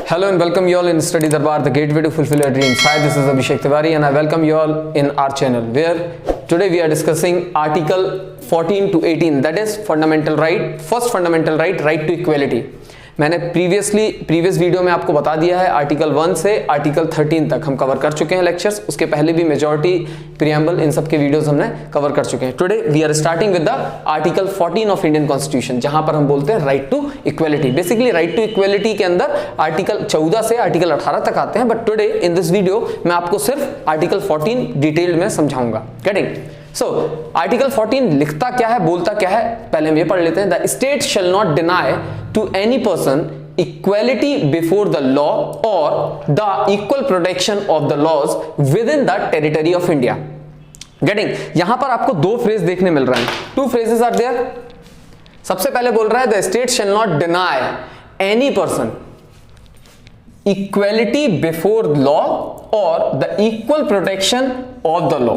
Hello and welcome you all in Study Darbar, the gateway to fulfill your dreams. Hi, this is Abhishek Tiwari and I welcome you all in our channel where today we are discussing Article 14 to 18, that is fundamental right, first fundamental right, right to equality. मैंने previous video में आपको बता दिया है article 1 से article 13 तक हम cover कर चुके हैं लेक्चर्स। उसके पहले भी मेजॉरिटी प्रीएम्बल इन सब के वीडियोस हमने कवर कर चुके हैं। Today we are starting with the article 14 of Indian constitution, जहां पर हम बोलते हैं right to equality. Basically right to equality के अंदर आर्टिकल 14 से आर्टिकल 18 तक आते हैं, but today in this video मैं आपको सिर्फ आर्टिकल 14 डिटेल में समझाऊंगा। गेटिंग? सो आर्टिकल 14 लिखता क्या है, बोलता क्या है, पहले हम ये पढ़ लेते हैं। The state shall not deny to any person equality before the law और the equal protection of the laws within the territory of India. Getting? यहां पर आपको दो फ्रेज देखने मिल रहे हैं, टू फ्रेजेस आर देयर। सबसे पहले बोल रहा है the state shall not deny any person equality before law और the equal protection of the law.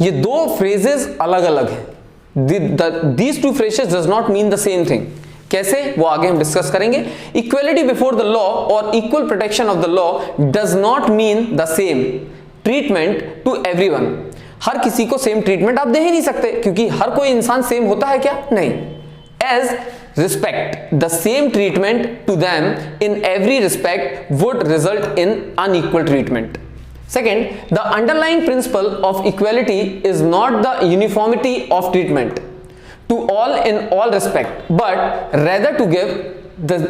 ये दो फ्रेजेस अलग अलग हैं। These two phrases does not mean the same thing. कैसे, वो आगे हम डिस्कस करेंगे। इक्वलिटी बिफोर द लॉ और equal protection of the law does not mean the same treatment to everyone. हर किसी को सेम ट्रीटमेंट आप दे ही नहीं सकते, क्योंकि हर कोई इंसान सेम होता है क्या? नहीं। As respect the same treatment to them in every respect would result in unequal treatment. Second, the underlying principle of equality is not the uniformity of treatment to all in all respect, but rather to give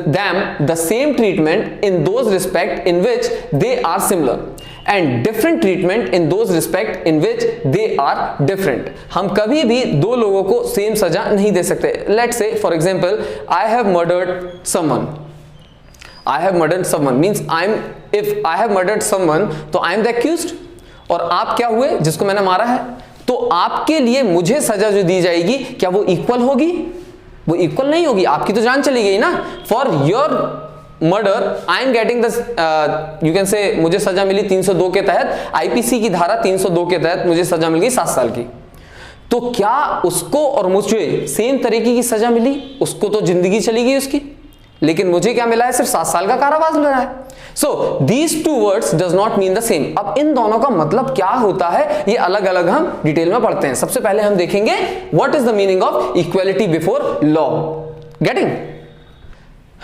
them the same treatment in those respects in which they are similar and different treatment in those respects in which they are different. हम कभी भी दो लोगों को same सजा नहीं दे सकते। Let's say for example, I have murdered someone. I have murdered someone means if I have murdered someone तो I am the accused, और आप क्या हुए, जिसको मैंने मारा है। तो आपके लिए मुझे सजा जो दी जाएगी क्या वो इक्वल होगी? वो इक्वल नहीं होगी, आपकी तो जान चली गई ना। For your murder I am getting this, you can say मुझे सजा मिली 302 के तहत, आईपीसी की धारा 302 के तहत मुझे सजा मिल गई 7 साल की। तो क्या उसको और मुझे सेम तरीके की सजा मिली? उसको तो जिंदगी चली गई उसकी, लेकिन मुझे क्या मिला है? सिर्फ 7 साल का कारावास मिला है। So these two words does not mean the same. अब इन दोनों का मतलब क्या होता है, ये अलग अलग हम डिटेल में पढ़ते हैं। सबसे पहले हम देखेंगे what is the meaning of equality before law. Getting?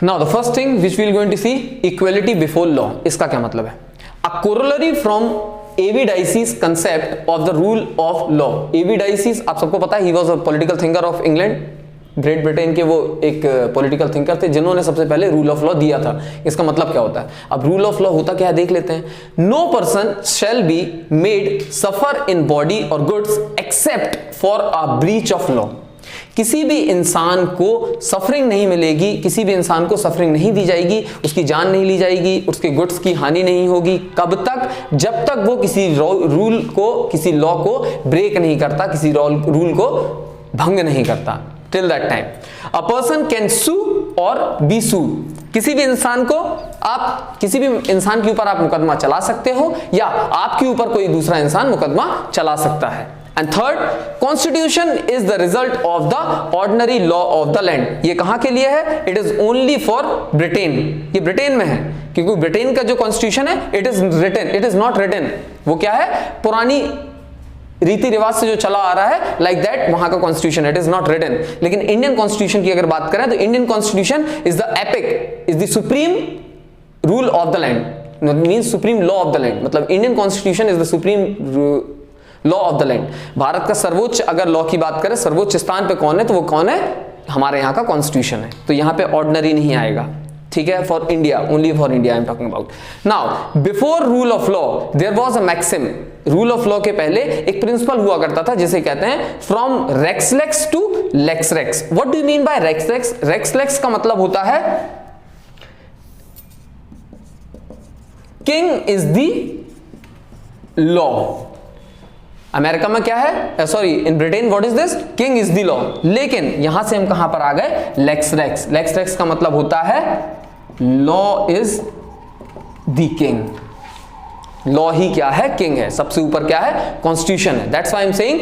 Now the first thing which we will going to see, equality before law, इसका क्या मतलब है? A corollary from A V Dicey's concept of the rule of law. A V Dicey's आप सबको पता है, he was a political thinker of England, Great Britain के वो एक पॉलिटिकल थिंकर थे जिन्होंने सबसे पहले रूल ऑफ लॉ दिया था। इसका मतलब क्या होता है? अब रूल ऑफ लॉ होता क्या है देख लेते हैं। No person shall be made suffer in body और goods except for a breach of law. किसी भी इंसान को सफरिंग नहीं मिलेगी, किसी भी इंसान को सफरिंग नहीं दी जाएगी, उसकी जान नहीं ली जाएगी, उसके गुड्स की हानि नहीं होगी। कब तक? जब तक वो किसी रूल को, किसी लॉ को ब्रेक नहीं करता, किसी रूल को भंग नहीं करता। Till that time, a person can sue or be sued. किसी भी इंसान को आप, किसी भी इंसान के ऊपर आप मुकदमा चला सकते हो या आपके ऊपर कोई दूसरा इंसान मुकदमा चला सकता है। And third, constitution is the result of the ordinary law of the land. ये कहां के लिए है? It is only for Britain. ये ब्रिटेन में है, क्योंकि ब्रिटेन का जो कॉन्स्टिट्यूशन है it is written, it is not written. वो क्या है? पुरानी रीति रिवाज से जो चला आ रहा है, लाइक दैट वहां का constitution, it is not written. लेकिन इंडियन कॉन्स्टिट्यूशन की अगर बात करें तो Indian constitution is the epic, is the supreme rule of the land, means supreme law of the land. मतलब Indian constitution is the supreme law of the land. Bharat का सर्वोच्च अगर लॉ की बात करें, सर्वोच्च स्थान पे कौन है, तो वो कौन है? हमारे यहाँ का कॉन्स्टिट्यूशन है। तो यहाँ पे ऑर्डिनरी नहीं आएगा, ठीक है? For India, only for India I am talking about. Now before rule of law there was a maxim. Rule of law के पहले एक प्रिंसिपल हुआ करता था जिसे कहते हैं from rex lex to lex rex. What do you mean by rex lex? Rex lex का मतलब होता है king is the law. America में क्या है, sorry in Britain what is this? King is the law. लेकिन यहां से हम कहां पर आ गए? Lakes rex. लेक्स रेक्स का मतलब होता है law is the king. Law ही क्या है? किंग है। सबसे ऊपर क्या है? कॉन्स्टिट्यूशन है। That's why I am saying,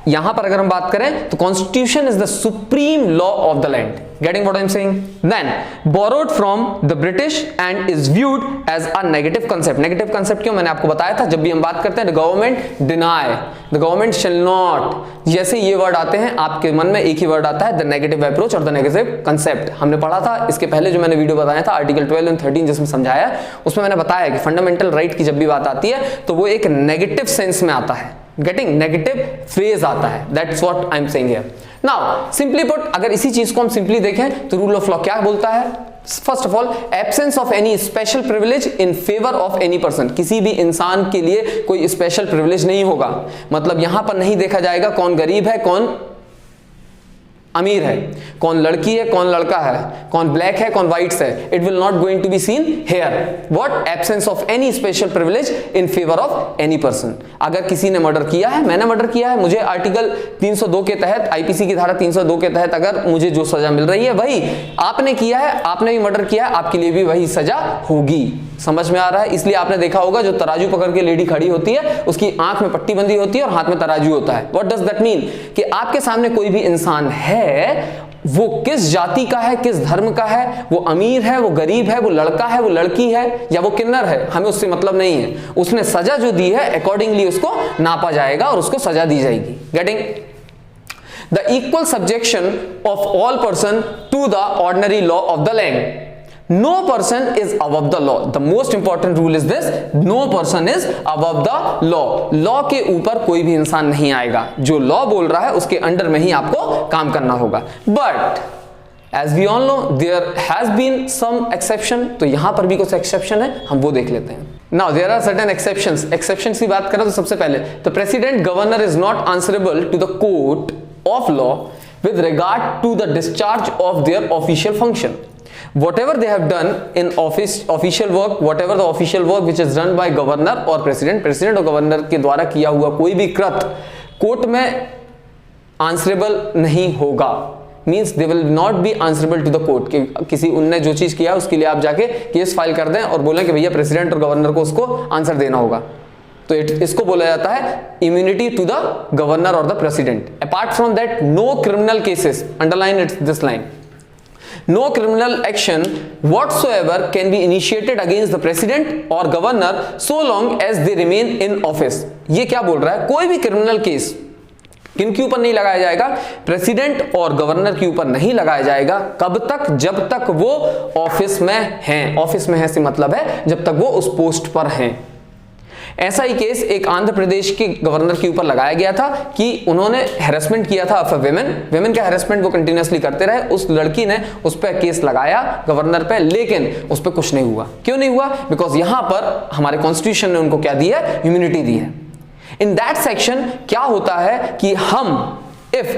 यहां पर अगर हम बात करें तो constitution is the supreme law of the land. Getting what I'm saying? Then borrowed from the British and is viewed as a negative concept. Negative concept क्यों? मैंने आपको बताया था, जब भी हम बात करते हैं the government deny, the government shall not, जैसे ये वर्ड आते हैं आपके मन में एक ही वर्ड आता है, the negative approach और the negative concept. हमने पढ़ा था इसके पहले जो मैंने वीडियो बताया था आर्टिकल 12 और 13 जिसमें समझाया, उसमें मैंने बताया कि फंडामेंटल राइट की जब भी बात आती है तो वो एक नेगेटिव सेंस में आता है, गेटिंग नेगेटिव फ्रेज आता है. That's what I am saying here. Now simply put, अगर इसी चीज को हम सिंपली देखें तो रूल ऑफ लॉ क्या बोलता है? First of all, absence of any special privilege in favour of any person. किसी भी इंसान के लिए कोई स्पेशल प्रिविलेज नहीं होगा. मतलब यहां पर नहीं देखा जाएगा कौन गरीब है, कौन अमीर है, कौन लड़की है, कौन लड़का है, कौन ब्लैक है, कौन व्हाइट्स है. It will not going to be seen here. What? Absence of any special privilege in favour of any person. अगर किसी ने मर्डर किया है, मैंने मर्डर किया है, मुझे आर्टिकल 302 के तहत, आईपीसी की धारा 302 के तहत अगर मुझे जो सजा मिल रही है वही आपने किया है, आपने भी मर्डर किया है, आपके लिए भी वही सजा होगी. समझ में आ रहा है? इसलिए आपने देखा होगा जो तराजू पकड़ के लेडी खड़ी होती है उसकी आंख में पट्टी बंधी होती है और हाथ में तराजू होता है. What does that mean? कि आपके सामने कोई भी इंसान है, वो किस जाति का है, किस धर्म का है, वो अमीर है, वो गरीब है, वो लड़का है, वो लड़की है या वो किन्नर है, हमें उससे मतलब नहीं है. उसने सजा जो दी है अकॉर्डिंगली उसको नापा जाएगा और उसको सजा दी जाएगी. Getting? The equal subjection of all person to the ordinary law of the land. No person is above the law. The most important rule is this: no person is above the law. Law के ऊपर कोई भी इंसान नहीं आएगा. जो law बोल रहा है उसके अंडर में ही आपको काम करना होगा. But as we all know, there has been some exception. तो यहां पर भी कुछ exception है, हम वो देख लेते हैं. Now there are certain exceptions. Exceptions की बात करें तो सबसे पहले the president governor is not answerable to the court of law with regard to the discharge of their official function. Whatever they have done in official work, whatever the official work which is done by governor or president और governor के द्वारा किया हुआ कोई भी कृत्य court में answerable नहीं होगा. Means they will not be answerable to the court. कि किसी उनने जो चीज किया उसके लिए आप जाके केस फाइल कर दें और बोलें कि भैया प्रेसिडेंट और गवर्नर को उसको आंसर देना होगा, तो इसको बोला जाता है इम्यूनिटी टू द गवर्नर और the president. Apart from that, no criminal cases, underline it's this line, no criminal action whatsoever can be initiated against the president or governor so long as they remain in office. ये क्या बोल रहा है? कोई भी criminal case किन के ऊपर नहीं लगाया जाएगा? प्रेसिडेंट और गवर्नर के ऊपर नहीं लगाया जाएगा. कब तक? जब तक वो ऑफिस में हैं. ऑफिस में है से मतलब है जब तक वो उस पोस्ट पर हैं. ऐसा ही केस एक आंध्र प्रदेश के गवर्नर के ऊपर लगाया गया था कि उन्होंने हैरेसमेंट किया था ऑफ अ विमेन का हैरेसमेंट वो कंटिन्यूअसली करते रहे. उस लड़की ने उस पर केस लगाया गवर्नर पे, लेकिन उस पर कुछ नहीं हुआ. क्यों नहीं हुआ? बिकॉज यहां पर हमारे कॉन्स्टिट्यूशन ने उनको क्या दिया? इम्यूनिटी दी है. इन दैट सेक्शन क्या होता है कि हम if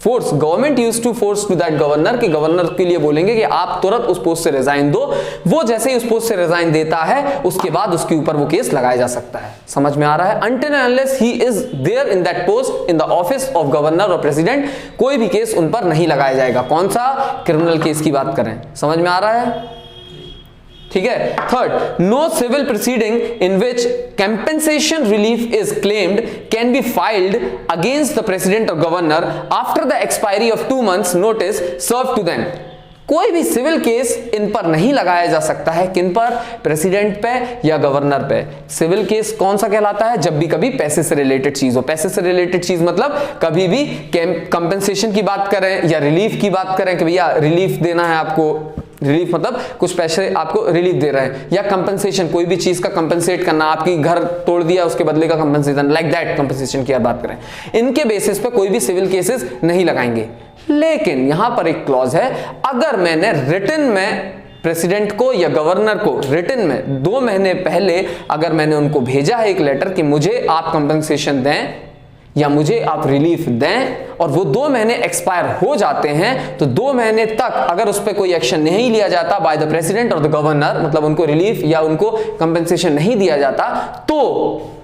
force, government use to force to that governor, कि गवर्नर के लिए बोलेंगे कि आप तुरंत उस पोस्ट से रिजाइन दो, वो जैसे ही उस पोस्ट से रिजाइन देता है उसके बाद उसके ऊपर वो केस लगाया जा सकता है. समझ में आ रहा है? Until and unless he is there in that post in the office of governor और president, कोई भी केस उन पर नहीं लगाया जाएगा. कौन सा? क्रिमिनल केस की बात करें. समझ में आ रहा है? ठीक है. Third, no civil proceeding in which compensation relief is claimed can be filed against the president और governor after the expiry of 2 months notice serve to them. कोई भी सिविल केस इन पर नहीं लगाया जा सकता है. किन पर? प्रेसिडेंट पे या गवर्नर पे. सिविल केस कौन सा कहलाता है? जब भी कभी पैसे से रिलेटेड चीज हो. पैसे से रिलेटेड चीज मतलब कभी भी कंपेंसेशन की बात करें या रिलीफ की बात करें कि भैया रिलीफ देना है आपको. रिलीफ मतलब कुछ पैसे आपको रिलीफ दे रहे हैं, या कंपनसेशन, कोई भी चीज का कंपनसेट करना, आपकी घर तोड़ दिया उसके बदले का कंपनसेशन, लाइक दैट कंपनसेशन की बात करें. इनके बेसिस पे कोई भी सिविल केसेस नहीं लगाएंगे. लेकिन यहां पर एक क्लॉज है, अगर मैंने रिटन में प्रेसिडेंट को या गवर्नर को रिटन में 2 महीने पहले अगर मैंने उनको भेजा है एक लेटर कि मुझे आप कंपनसेशन दें या मुझे आप रिलीफ दें, और वो 2 महीने एक्सपायर हो जाते हैं, तो 2 महीने तक अगर उस पर कोई एक्शन नहीं लिया जाता बाय द प्रेसिडेंट और द गवर्नर, मतलब उनको रिलीफ या उनको कंपनसेशन नहीं दिया जाता, तो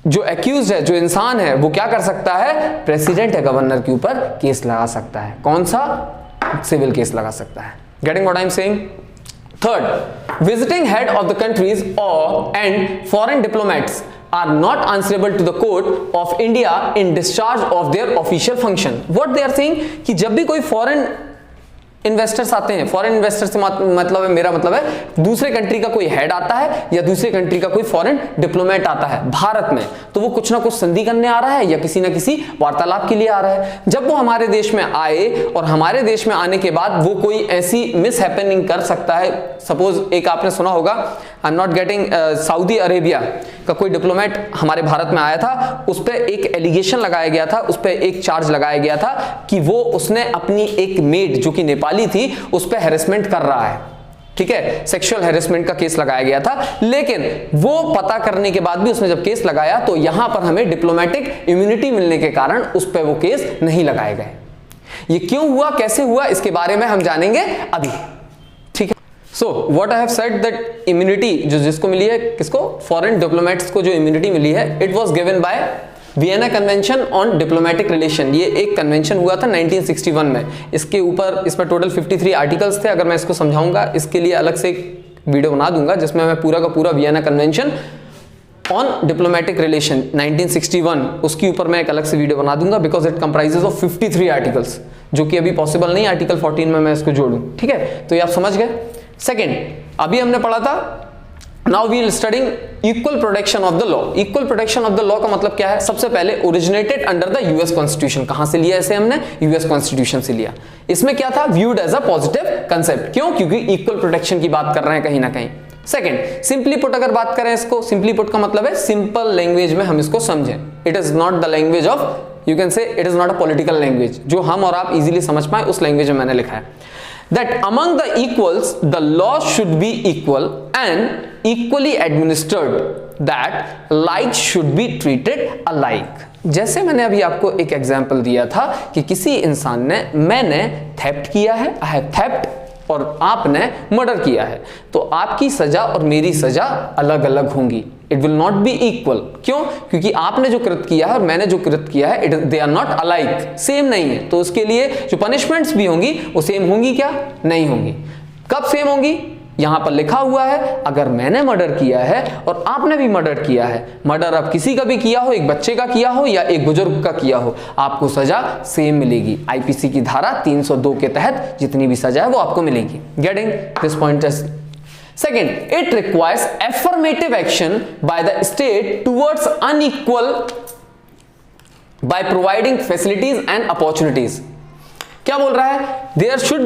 जो एक्यूज है, जो इंसान है, वो क्या कर सकता है? प्रेसिडेंट या गवर्नर के ऊपर केस लगा सकता है. कौन सा? सिविल केस लगा सकता है. Getting what I am saying? Third, visiting head of the countries and foreign diplomats are not answerable to the court of India in discharge of their official function. What they are saying कि जब भी कोई foreign investors आते हैं, foreign investor से मतलब है, मेरा मतलब है दूसरे कंट्री का कोई हेड आता है या दूसरे कंट्री का कोई फॉरेन डिप्लोमेट आता है भारत में, तो वो कुछ ना कुछ संधि करने आ रहा है या किसी ना किसी वार्तालाप के लिए आ रहा है। जब वो हमारे देश में आए और हमारे देश में आने के बाद वो कोई ऐसी मिस हैपनिंग कर सकता है, सपोज एक आपने सुना होगा, I am not getting, Saudi Arabia का कोई डिप्लोमेट हमारे भारत में आया था, उस पर एक एलिगेशन लगाया गया था, उस पर एक चार्ज लगाया गया था कि वो उसने अपनी एक मेड जो कि नेपाली थी उस पर हैरेसमेंट कर रहा है, ठीक है, सेक्सुअल हैरेसमेंट का केस लगाया गया था। लेकिन वो पता करने के बाद भी उसने जब केस लगाया तो यहां पर हमें डिप्लोमेटिक इम्यूनिटी मिलने के कारण उस पर वो केस नहीं लगाए गए। ये क्यों हुआ, कैसे हुआ, इसके बारे में हम जानेंगे अभी, ठीक है। So what I have said that immunity जो जिसको मिली है, किसको, फॉरेन डिप्लोमेट्स को जो इम्यूनिटी मिली है, it was given by Vienna convention on diplomatic relation. ये एक कन्वेंशन हुआ था 1961 में। इसके ऊपर, इस पर टोटल 53 आर्टिकल्स थे। अगर मैं इसको समझाऊंगा इसके लिए अलग से एक वीडियो बना दूंगा जिसमें मैं पूरा का पूरा Vienna convention on diplomatic relation 1961 उसके ऊपर मैं एक अलग से वीडियो बना दूंगा, because it comprises of 53 articles, जो कि अभी पॉसिबल नहीं आर्टिकल 14 में मैं इसको जोड़ूं, ठीक है। तो ये आप समझ गए। सेकेंड, अभी हमने पढ़ा था, now we will studying equal protection of the law. Equal protection of the law का मतलब क्या है? सबसे पहले originated under the US constitution. कहां से लिया इसे हमने? यूएस कॉन्स्टिट्यूशन से लिया। इसमें क्या था? Viewed as a positive concept. क्यों? क्योंकि इक्वल प्रोटेक्शन की बात कर रहे हैं कहीं ना कहीं। सेकंड, सिंपली पुट अगर बात करें इसको, सिंपली पुट का मतलब है सिंपल लैंग्वेज में हम इसको समझें। It is not the language of, you can say it is not a political language, जो हम और आप इजीली समझ पाए उस लैंग्वेज में मैंने लिखा है। That among the equals the law should be equal and equally administered, that like should be treated alike। जैसे मैंने अभी आपको एक एग्जांपल दिया था कि किसी इंसान ने, मैंने थेफ्ट किया है, आई हैव थेफ्ट, और आपने मर्डर किया है, तो आपकी सजा और मेरी सजा अलग अलग होंगी। It will not B equal. क्यों? क्योंकि आपने जो कृत किया है और मैंने जो कृत किया है, they are not alike, same नहीं है। तो उसके लिए जो पनिशमेंट्स भी होंगी वो सेम होंगी क्या? नहीं होंगी। कब सेम होंगी? यहां पर लिखा हुआ है, अगर मैंने मर्डर किया है और आपने भी मर्डर किया है, मर्डर आप किसी का भी किया हो, एक बच्चे का किया हो या एक बुजुर्ग का किया हो, आपको सजा सेम मिलेगी। आईपीसी की धारा 302 के तहत जितनी भी सजा है वो आपको मिलेगी। Getting this point? Second, it requires affirmative action by the state towards unequal by providing facilities and opportunities। क्या बोल रहा है? There should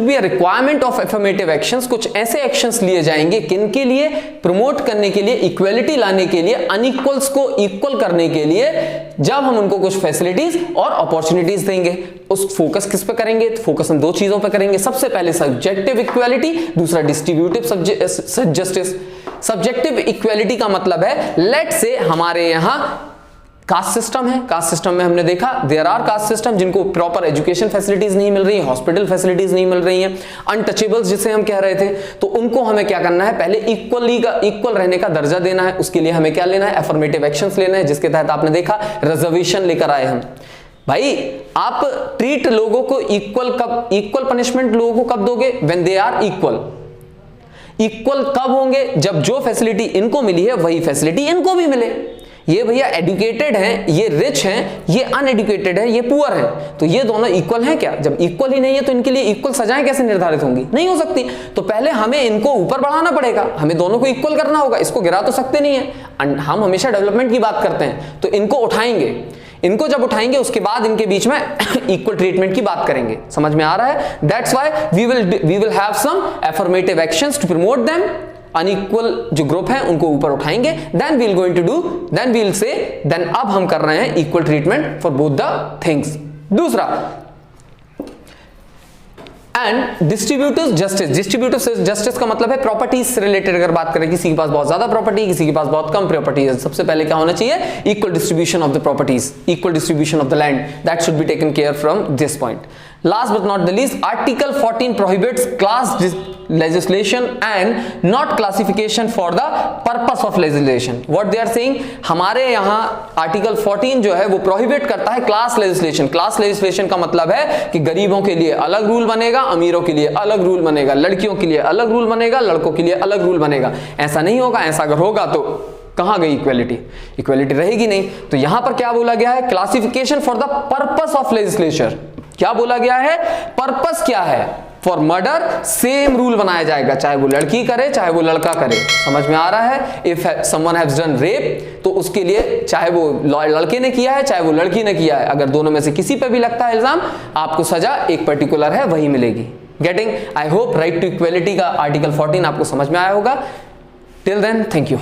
be a requirement of affirmative actions। कुछ ऐसे actions लिए जाएंगे किनके लिए? प्रमोट करने के लिए, इक्वेलिटी लाने के लिए, अनइक्वल्स को इक्वल करने के लिए, जब हम उनको कुछ फैसिलिटीज और अपॉर्चुनिटीज देंगे। उस फोकस किस पे करेंगे? तो फोकस हम दो चीजों पे करेंगे। सबसे पहले सब्जेक्टिव इक्वालिटी, दूसरा डिस्ट्रीब्यूटिव जस्टिस। सब्जेक्टिव इक्वालिटी का मतलब है, लेट से हमारे यहां कास्ट सिस्टम है, कास्ट सिस्टम में हमने देखा देयर आर कास्ट सिस्टम जिनको प्रॉपर एजुकेशन फैसिलिटीज नहीं मिल रही है, हॉस्पिटल फैसिलिटीज नहीं मिल रही हैं, अनटचेबल्स जिसे हम कह रहे थे, तो उनको हमें क्या करना है? पहले इक्वल रहने का दर्जा देना है। उसके लिए हमें क्या लेना है? अफर्मेटिव एक्शंस लेना है, जिसके तहत आपने देखा रिजर्वेशन लेकर आए हम। भाई आप ट्रीट लोगों को इक्वल पनिशमेंट लोगों को कब दोगे? When they are equal. Equal कब होंगे? जब जो फैसिलिटी इनको मिली है वही फैसिलिटी इनको भी मिले। ये भैया एडुकेटेड हैं, ये रिच हैं, ये अनएडुकेटेड हैं, ये पुअर हैं, तो ये दोनों इक्वल हैं क्या? जब इक्वल ही नहीं है तो इनके लिए इक्वल सजाएं कैसे निर्धारित होंगी? नहीं हो सकती। तो पहले हमें इनको ऊपर बढ़ाना पड़ेगा, हमें दोनों को इक्वल करना होगा। इसको गिरा तो सकते नहीं है। हम हमेशा डेवलपमेंट की बात करते हैं, तो इनको उठाएंगे। इनको जब उठाएंगे उसके बाद इनके बीच में इक्वल ट्रीटमेंट की बात करेंगे। समझ में आ रहा है? That's why we will have some affirmative actions to promote them. Unequal जो ग्रुप है उनको ऊपर उठाएंगे, then we will say then अब हम कर रहे हैं equal treatment for both the things. दूसरा, and distributive justice. Distributive justice का मतलब है प्रॉपर्टीज से रिलेटेड अगर बात करें, किसी के पास बहुत ज्यादा प्रॉपर्टी, किसी के पास बहुत कम प्रॉपर्टी है, सबसे पहले क्या होना चाहिए? Equal distribution of the properties, equal distribution of the land, that should be taken care from this point. Last but not the least, Article 14 prohibits class legislation and not classification for the purpose of legislation. What they are saying, हमारे यहाँ Article 14 जो है वो prohibit करता है class legislation। Class legislation का मतलब है कि गरीबों के लिए अलग रूल बनेगा, अमीरों के लिए अलग रूल बनेगा, लड़कियों के लिए अलग रूल बनेगा, लड़कों के लिए अलग रूल बनेगा। ऐसा नहीं होगा। ऐसा अगर होगा तो कहां गई इक्वेलिटी? इक्वेलिटी रहेगी नहीं। तो यहां पर क्या बोला गया है? Classification for the purpose of legislature. क्या बोला गया है, पर्पस क्या है, फॉर मर्डर सेम रूल बनाया जाएगा, चाहे वो लड़की करे चाहे वो लड़का करे। समझ में आ रहा है? If someone has done rape, तो उसके लिए चाहे वो लड़के ने किया है चाहे वो लड़की ने किया है, अगर दोनों में से किसी पे भी लगता है इल्जाम, आपको सजा एक पर्टिकुलर है वही मिलेगी। Getting? I hope right to equality का आर्टिकल 14 आपको समझ में आया होगा। Till then, thank you.